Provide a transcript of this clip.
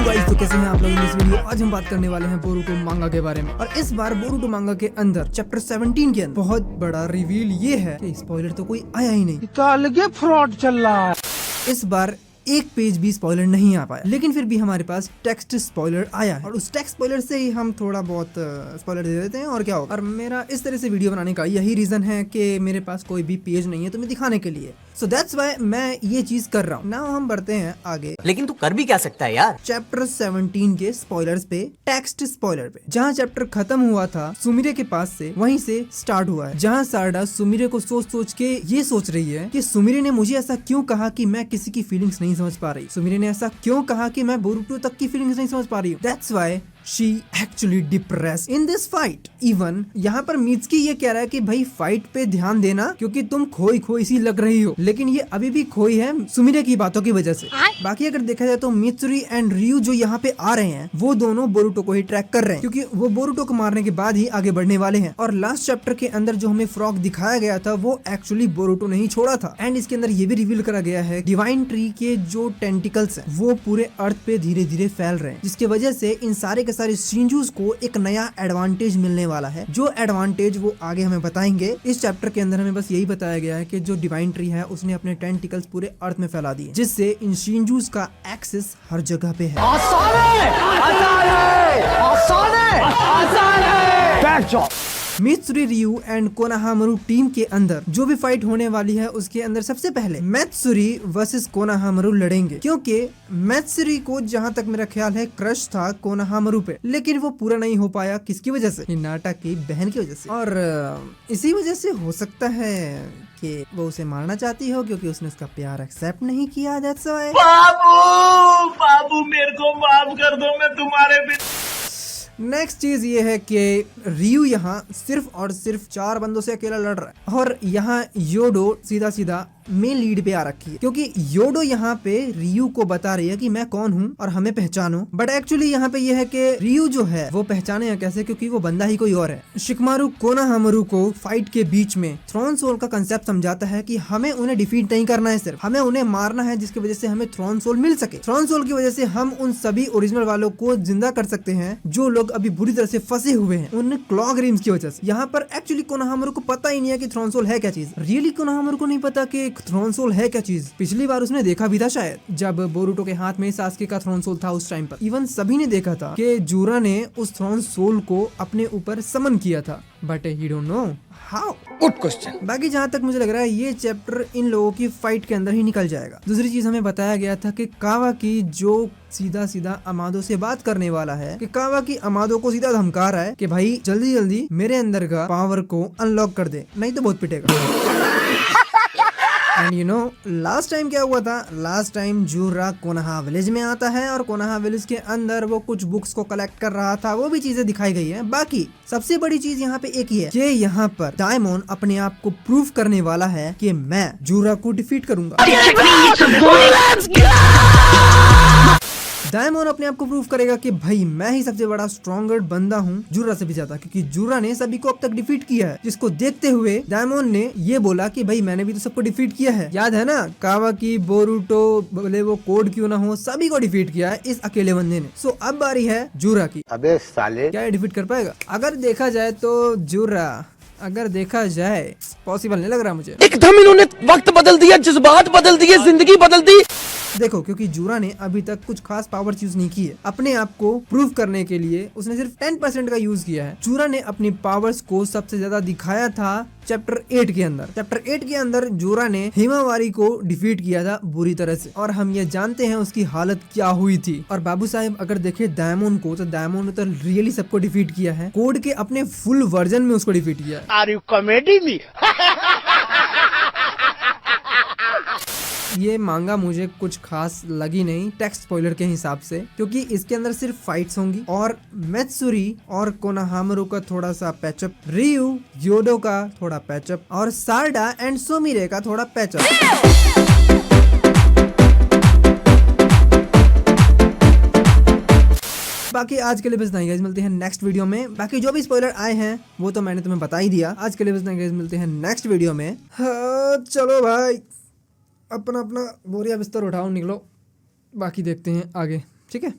Guys, तो कैसे हैं आप लोग। इन इस वीडियो आज हम बात करने वाले हैं बोरुटो मांगा के बारे में। और इस बार बोरुटो मांगा के अंदर चैप्टर 17 के अंदर बहुत बड़ा रिवील ये है कि स्पॉइलर तो कोई आया ही नहीं, तो अलग फ्रॉड चल रहा है। इस बार एक पेज भी स्पॉइलर नहीं आ पाया, लेकिन फिर भी हमारे पास टेक्स्ट स्पॉइलर आया है और उस टेक्स्ट स्पॉइलर से ही हम थोड़ा बहुत स्पॉइलर दे देते हैं और क्या होगा। और मेरा इस तरह से वीडियो बनाने का यही रीजन है कि मेरे पास कोई भी पेज नहीं है तुम्हें दिखाने के लिए। सो दैट्स व्हाई मैं ये चीज कर रहा हूँ। नाउ हम बढ़ते हैं आगे। लेकिन तू कर भी क्या सकता है यार। चैप्टर 17 के स्पॉयलर्स पे, टेक्स्ट स्पॉइलर पे। जहाँ चैप्टर खत्म हुआ था सुमिरे के पास से, वहीं से स्टार्ट हुआ है। जहाँ सारडा सुमिरे को सोच सोच के ये सोच रही है कि सुमिरे ने मुझे ऐसा क्यों कहा कि मैं किसी की फीलिंग्स नहीं समझ पा रही, सुमिरे ने ऐसा क्यों कहा कि मैं बोरुटो तक की फीलिंग्स नहीं समझ पा रही हूँ। That's why she actually depressed in this fight. Even यहाँ पर मित्सुकी ये कह रहा है कि भाई फाइट पे ध्यान देना क्योंकि तुम खोई खोई सी लग रही हो, लेकिन ये अभी भी खोई है सुमिरे की बातों की वजह से। बाकी अगर देखा जाए तो मित्सुरी एंड रियू जो यहाँ पे आ रहे हैं वो दोनों बोरुटो को ही ट्रैक कर रहे हैं, क्योंकि वो बोरुटो को मारने के बाद ही आगे बढ़ने वाले हैं। और लास्ट चैप्टर के अंदर जो हमें फ्रॉग दिखाया गया था वो एक्चुअली बोरुटो ने ही छोड़ा था। एंड इसके अंदर ये भी रिवील करा गया है डिवाइन ट्री के जो टेंटिकल्स हैं वो पूरे अर्थ पे धीरे धीरे फैल रहे हैं, जिसकी वजह से इन सारे के सारे शिंजूस को एक नया एडवांटेज मिलने वाला है। जो एडवांटेज वो आगे हमें बताएंगे। इस चैप्टर के अंदर हमें बस यही बताया गया है कि जो डिवाइन ट्री है उसने अपने टेंटिकल्स पूरे अर्थ में फैला दिए, जिससे इन शिंजूस का एक्सेस हर जगह पे है। आसान है, आसान है, आसान है, आसान है। Back job. Mitsuri, Ryu and Konohamaru team के अंदर जो भी फाइट होने वाली है उसके अंदर सबसे पहले मैत्सुरी वर्सेस कोनोहामारू लड़ेंगे, क्योंकि मैत्सुरी को जहां तक मेरा ख्याल है क्रश था कोनोहामारू पे, लेकिन वो पूरा नहीं हो पाया। किसकी वजह से? हिनाटा की बहन की वजह से। और इसी वजह से हो सकता है कि वो उसे मारना चाहती हो क्योंकि उसने उसका प्यार एक्सेप्ट नहीं किया। That's why. बाबू बाबू मेरे को माफ कर दो, मैं तुम्हारे नेक्स्ट चीज ये है कि रियू यहाँ सिर्फ और सिर्फ 4 बंदों से अकेला लड़ रहा है और यहाँ योडो सीधा सीधा मेन लीड पे आ रखी है, क्योंकि योडो यहाँ पे रियू को बता रही है कि मैं कौन हूँ और हमें पहचानो। बट एक्चुअली यहाँ पे ये है कि रियू जो है वो पहचाने या कैसे, क्योंकि वो बंदा ही कोई और है। शिकमारू कोनोहामारू को फाइट के बीच में थ्रोन सोल का कंसेप्ट समझाता है कि हमें उन्हें डिफीट नहीं करना है, सिर्फ हमें उन्हें मारना है, जिसकी वजह से हमें थ्रोन सोल मिल सके। थ्रोन सोल की वजह से हम उन सभी ओरिजिनल वालों को जिंदा कर सकते हैं जो लोग अभी बुरी तरह से फंसे हुए हैं उन क्लॉग रिम्स की वजह से। यहाँ पर एक्चुअली कोनोहामारू को पता ही नहीं है कि थ्रोन सोल है क्या चीज। रियली कोनोहामारू को नहीं पता कि थ्रोन सोल है क्या चीज। पिछली बार उसने देखा भी था शायद, जब बोरुटो के हाथ में सास्के का थ्रोन सोल था। उस टाइम पर इवन सभी ने देखा था कि जूरा ने उस थ्रोन सोल को अपने ऊपर समन किया था, but he don't know how. Good question. बाकी जहाँ तक मुझे लग रहा है ये चैप्टर इन लोगों की फाइट के अंदर ही निकल जाएगा। दूसरी चीज हमें बताया गया था कि कावाकी जो सीधा सीधा अमादो से बात करने वाला है, कि कावाकी अमादो को सीधा धमका रहा है कि भाई जल्दी जल्दी मेरे अंदर का पावर को अनलॉक कर दे, नहीं तो बहुत पिटेगा। And you know last time क्या हुआ था? Last time Jura Konoha village में आता है और कोनोहा विलेज के अंदर वो कुछ बुक्स को कलेक्ट कर रहा था, वो भी चीजें दिखाई गई है। बाकी सबसे बड़ी चीज यहाँ पे एक ही है कि यहाँ पर डायमोन अपने आप को प्रूव करने वाला है कि मैं जूरा को डिफीट करूंगा। डायमोन अपने आप को प्रूव करेगा कि भाई मैं ही सबसे बड़ा स्ट्रॉन्गर बंदा हूँ जूरा से भी ज्यादा, क्योंकि जूरा ने सभी को अब तक डिफीट किया है। जिसको देखते हुए डायमोन ने ये बोला कि भाई मैंने भी तो सबको डिफीट किया है। याद है ना, कावाकी, बोरुटो, बोले वो कोड क्यों ना हो, सभी को डिफीट किया है इस अकेले बंदे ने। सो अब बारी है जूरा की। अबे साले, क्या ये डिफीट कर पाएगा? अगर देखा जाए तो जूरा, अगर देखा जाए पॉसिबल नहीं लग रहा मुझे। एकदम इन्होंने वक्त बदल दिया, जज्बात बदल दिए, जिंदगी बदल दी। देखो, क्योंकि जूरा ने अभी तक कुछ खास पावर यूज नहीं की है। अपने आप को प्रूव करने के लिए उसने सिर्फ 10% का यूज किया है। जूरा ने अपनी पावर्स को सबसे ज्यादा दिखाया था चैप्टर 8 के अंदर। चैप्टर 8 के अंदर जूरा ने हिमावारी को डिफीट किया था बुरी तरह से, और हम ये जानते हैं उसकी हालत क्या हुई थी। और बाबू साहब अगर देखे डायमोन को, तो डायमोन ने तो रियली सबको डिफीट किया है। कोड के अपने फुल वर्जन में उसको डिफीट किया है। Are you comedy me? ये मांगा मुझे कुछ खास लगी नहीं टेक्स्ट स्पॉइलर के हिसाब से, क्योंकि इसके अंदर सिर्फ फाइट्स होंगी और मैत्सुरी और कोनोहामारू का थोड़ा सा पैचअप, रियू योडो का थोड़ा पैचअप और सारडा एंड सुमिरे का थोड़ा पैचअप। बाकी आज के लिए बस नहीं गाइस, मिलते हैं नेक्स्ट वीडियो में। बाकी जो भी स्पॉइलर आए हैं वो तो मैंने तुम्हें बता ही दिया। आज के लिए बस नहीं गाइस, मिलते हैं नेक्स्ट वीडियो में। हाँ चलो भाई, अपना अपना बोरिया बिस्तर उठाओ, निकलो, बाकी देखते हैं आगे, ठीक है।